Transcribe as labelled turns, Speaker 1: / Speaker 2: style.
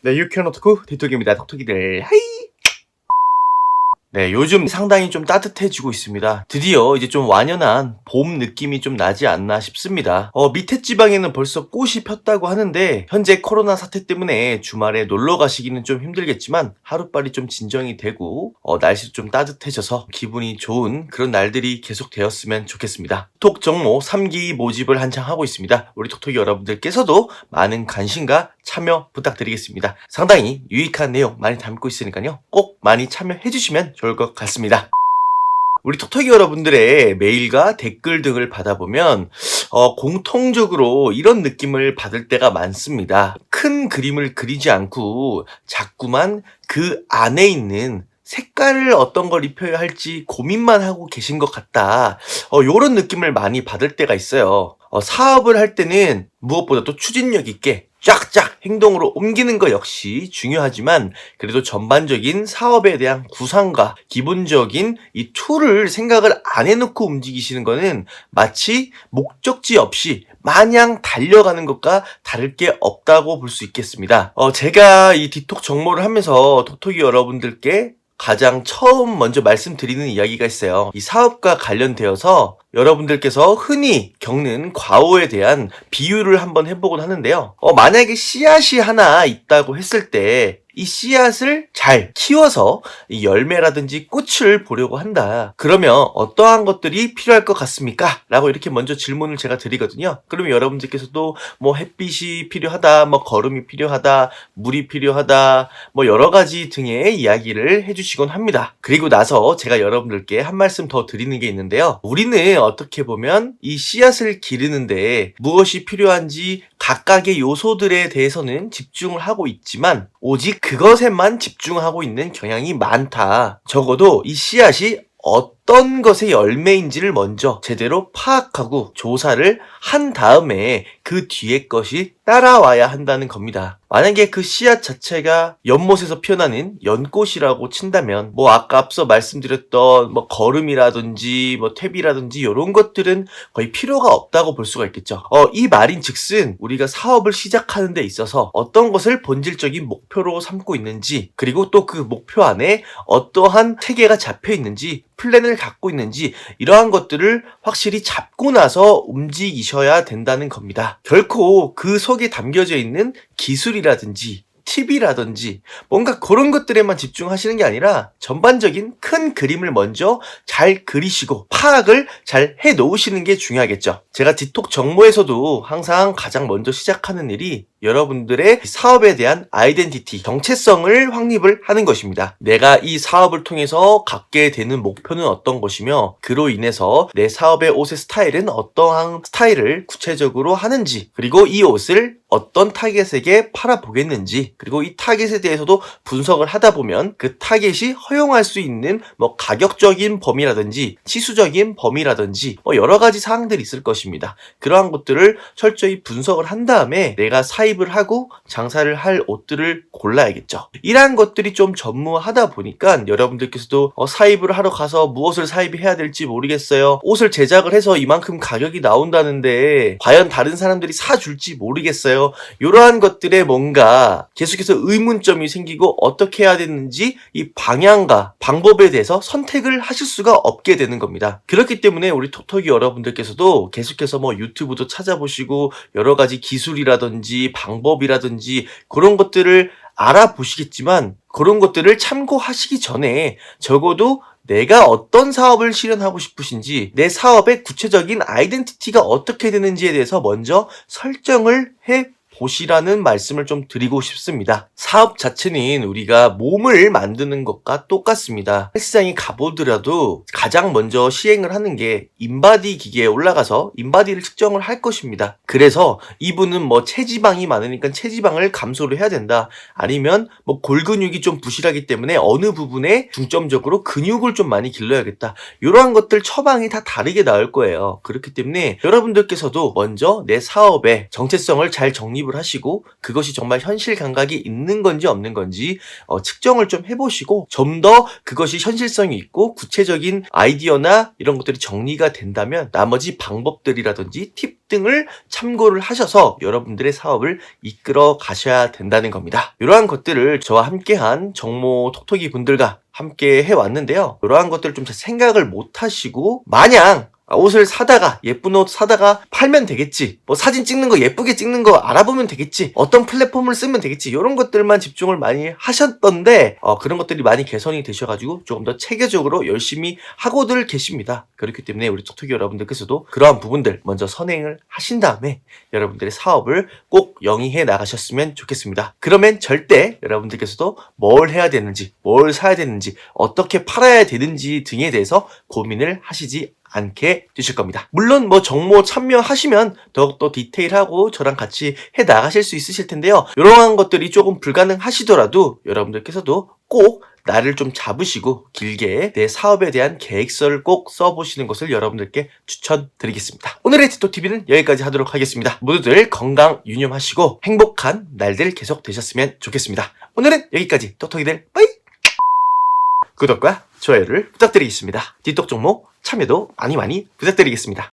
Speaker 1: 네, 유쾌한 오타쿠 디톡입니다. 톡톡이들 하이! 네, 요즘 상당히 좀 따뜻해지고 있습니다. 드디어 이제 좀 완연한 봄 느낌이 좀 나지 않나 싶습니다. 밑에 지방에는 벌써 꽃이 폈다고 하는데 현재 코로나 사태 때문에 주말에 놀러 가시기는 좀 힘들겠지만 하루빨리 좀 진정이 되고 날씨도 좀 따뜻해져서 기분이 좋은 그런 날들이 계속 되었으면 좋겠습니다. 톡 정모 3기 모집을 한창 하고 있습니다. 우리 톡톡이 여러분들께서도 많은 관심과 참여 부탁드리겠습니다. 상당히 유익한 내용 많이 담고 있으니까요. 꼭 많이 참여해 주시면 좋을 것 같습니다. 우리 톡톡이 여러분들의 메일과 댓글 등을 받아보면 공통적으로 이런 느낌을 받을 때가 많습니다. 큰 그림을 그리지 않고 자꾸만 그 안에 있는 색깔을 어떤 걸 입혀야 할지 고민만 하고 계신 것 같다. 요런 느낌을 많이 받을 때가 있어요. 사업을 할 때는 무엇보다도 추진력 있게 쫙쫙 행동으로 옮기는 것 역시 중요하지만 그래도 전반적인 사업에 대한 구상과 기본적인 이 툴을 생각을 안 해놓고 움직이시는 거는 마치 목적지 없이 마냥 달려가는 것과 다를 게 없다고 볼 수 있겠습니다. 제가 이 디톡 정모를 하면서 톡톡이 여러분들께 가장 처음 먼저 말씀드리는 이야기가 있어요. 이 사업과 관련되어서 여러분들께서 흔히 겪는 과오에 대한 비유를 한번 해보곤 하는데요. 만약에 씨앗이 하나 있다고 했을 때 이 씨앗을 잘 키워서 이 열매라든지 꽃을 보려고 한다. 그러면 어떠한 것들이 필요할 것 같습니까? 라고 이렇게 먼저 질문을 제가 드리거든요. 그러면 여러분들께서도 뭐 햇빛이 필요하다, 뭐 거름이 필요하다, 물이 필요하다, 뭐 여러 가지 등의 이야기를 해주시곤 합니다. 그리고 나서 제가 여러분들께 한 말씀 더 드리는 게 있는데요. 우리는 어떻게 보면 이 씨앗을 기르는데 무엇이 필요한지 각각의 요소들에 대해서는 집중을 하고 있지만 오직 그것에만 집중하고 있는 경향이 많다. 적어도 이 씨앗이 어떤 것의 열매인지를 먼저 제대로 파악하고 조사를 한 다음에 그 뒤에 것이 따라와야 한다는 겁니다. 만약에 그 씨앗 자체가 연못에서 피어나는 연꽃이라고 친다면 뭐 아까 앞서 말씀드렸던 뭐 거름이라든지 뭐 퇴비라든지 이런 것들은 거의 필요가 없다고 볼 수가 있겠죠. 이 말인즉슨 우리가 사업을 시작하는 데 있어서 어떤 것을 본질적인 목표로 삼고 있는지 그리고 또 그 목표 안에 어떠한 체계가 잡혀 있는지 플랜을 갖고 있는지 이러한 것들을 확실히 잡고 나서 움직이셔야 된다는 겁니다. 결코 그 속에 담겨져 있는 기술이라든지 팁이라든지 뭔가 그런 것들에만 집중하시는 게 아니라 전반적인 큰 그림을 먼저 잘 그리시고 파악을 잘 해놓으시는 게 중요하겠죠. 제가 디톡 정모에서도 항상 가장 먼저 시작하는 일이 여러분들의 사업에 대한 아이덴티티, 정체성을 확립을 하는 것입니다. 내가 이 사업을 통해서 갖게 되는 목표는 어떤 것이며 그로 인해서 내 사업의 옷의 스타일은 어떠한 스타일을 구체적으로 하는지 그리고 이 옷을 어떤 타겟에게 팔아보겠는지 그리고 이 타겟에 대해서도 분석을 하다 보면 그 타겟이 허용할 수 있는 뭐 가격적인 범위라든지 치수적인 범위라든지 여러 가지 사항들이 있을 것입니다. 그러한 것들을 철저히 분석을 한 다음에 내가 사입을 하고 장사를 할 옷들을 골라야겠죠. 이러한 것들이 좀 전무하다 보니까 여러분들께서도 사입을 하러 가서 무엇을 사입해야 될지 모르겠어요. 옷을 제작을 해서 이만큼 가격이 나온다는데 과연 다른 사람들이 사줄지 모르겠어요. 이러한 것들에 뭔가 계속해서 의문점이 생기고 어떻게 해야 되는지 이 방향과 방법에 대해서 선택을 하실 수가 없게 되는 겁니다. 그렇기 때문에 우리 톡톡이 여러분들께서도 계속해서 뭐 유튜브도 찾아보시고 여러 가지 기술이라든지 방법이라든지 그런 것들을 알아보시겠지만 그런 것들을 참고하시기 전에 적어도 내가 어떤 사업을 실현하고 싶으신지 내 사업의 구체적인 아이덴티티가 어떻게 되는지에 대해서 먼저 설정을 해 보시라는 말씀을 좀 드리고 싶습니다. 사업 자체는 우리가 몸을 만드는 것과 똑같습니다. 헬스장에 가보더라도 가장 먼저 시행을 하는 게 인바디 기계에 올라가서 인바디를 측정을 할 것입니다. 그래서 이분은 뭐 체지방이 많으니까 체지방을 감소를 해야 된다. 아니면 뭐 골근육이 좀 부실하기 때문에 어느 부분에 중점적으로 근육을 좀 많이 길러야겠다. 이러한 것들 처방이 다 다르게 나올 거예요. 그렇기 때문에 여러분들께서도 먼저 내 사업의 정체성을 잘 정립 정립을 하시고 그것이 정말 현실 감각이 있는 건지 없는 건지 측정을 좀 해보시고 좀 더 그것이 현실성이 있고 구체적인 아이디어나 이런 것들이 정리가 된다면 나머지 방법들이라든지 팁 등을 참고를 하셔서 여러분들의 사업을 이끌어 가셔야 된다는 겁니다. 이러한 것들을 저와 함께한 정모 톡톡이 분들과 함께 해왔는데요. 이러한 것들을 좀 생각을 못 하시고 마냥 옷을 사다가 예쁜 옷 사다가 팔면 되겠지, 뭐 사진 찍는 거 예쁘게 찍는 거 알아보면 되겠지, 어떤 플랫폼을 쓰면 되겠지, 이런 것들만 집중을 많이 하셨던데 그런 것들이 많이 개선이 되셔가지고 조금 더 체계적으로 열심히 하고들 계십니다. 그렇기 때문에 우리 톡톡이 여러분들께서도 그러한 부분들 먼저 선행을 하신 다음에 여러분들의 사업을 꼭 영위해 나가셨으면 좋겠습니다. 그러면 절대 여러분들께서도 뭘 해야 되는지, 뭘 사야 되는지, 어떻게 팔아야 되는지 등에 대해서 고민을 하시지 않게 되실 겁니다. 물론 뭐 정모 참여하시면 더욱더 디테일하고 저랑 같이 해 나가실 수 있으실 텐데요. 이러한 것들이 조금 불가능하시더라도 여러분들께서도 꼭 나를 좀 잡으시고 길게 내 사업에 대한 계획서를 꼭 써보시는 것을 여러분들께 추천드리겠습니다. 오늘의 틱톡TV는 여기까지 하도록 하겠습니다. 모두들 건강 유념하시고 행복한 날들 계속 되셨으면 좋겠습니다. 오늘은 여기까지. 톡톡이들 빠이! 구독과 좋아요를 부탁드리겠습니다. 틱톡 정모 참여도 많이 부탁드리겠습니다.